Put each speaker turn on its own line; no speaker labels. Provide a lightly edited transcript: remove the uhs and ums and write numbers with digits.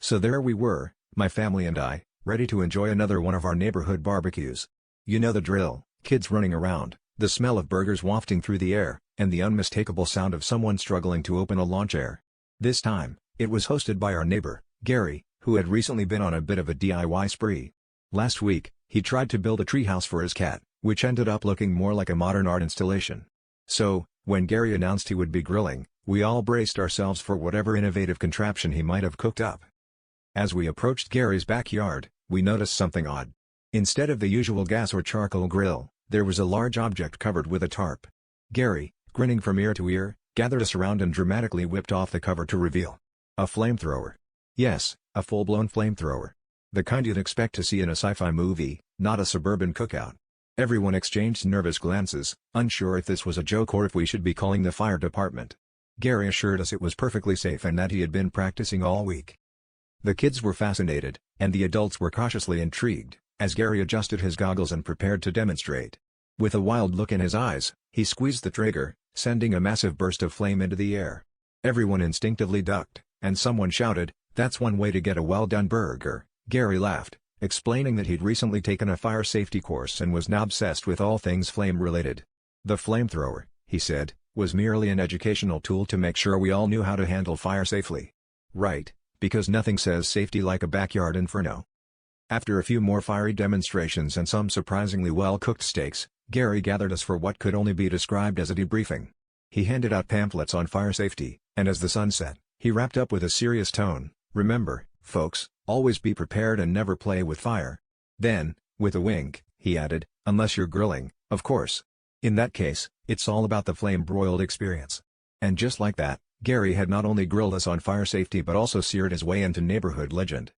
So there we were, my family and I, ready to enjoy another one of our neighborhood barbecues. You know the drill, kids running around, the smell of burgers wafting through the air, and the unmistakable sound of someone struggling to open a lawn chair. This time, it was hosted by our neighbor, Gary, who had recently been on a bit of a DIY spree. Last week, he tried to build a treehouse for his cat, which ended up looking more like a modern art installation. So, when Gary announced he would be grilling, we all braced ourselves for whatever innovative contraption he might have cooked up. As we approached Gary's backyard, we noticed something odd. Instead of the usual gas or charcoal grill, there was a large object covered with a tarp. Gary, grinning from ear to ear, gathered us around and dramatically whipped off the cover to reveal a flamethrower. Yes, a full-blown flamethrower. The kind you'd expect to see in a sci-fi movie, not a suburban cookout. Everyone exchanged nervous glances, unsure if this was a joke or if we should be calling the fire department. Gary assured us it was perfectly safe and that he had been practicing all week. The kids were fascinated, and the adults were cautiously intrigued, as Gary adjusted his goggles and prepared to demonstrate. With a wild look in his eyes, he squeezed the trigger, sending a massive burst of flame into the air. Everyone instinctively ducked, and someone shouted, "That's one way to get a well-done burger." Gary laughed, explaining that he'd recently taken a fire safety course and was now obsessed with all things flame-related. The flamethrower, he said, was merely an educational tool to make sure we all knew how to handle fire safely. Right, because nothing says safety like a backyard inferno. After a few more fiery demonstrations and some surprisingly well-cooked steaks, Gary gathered us for what could only be described as a debriefing. He handed out pamphlets on fire safety, and as the sun set, he wrapped up with a serious tone, "Remember, folks, always be prepared and never play with fire." Then, with a wink, he added, "Unless you're grilling, of course. In that case, it's all about the flame-broiled experience." And just like that, Gary had not only grilled us on fire safety but also seared his way into neighborhood legend.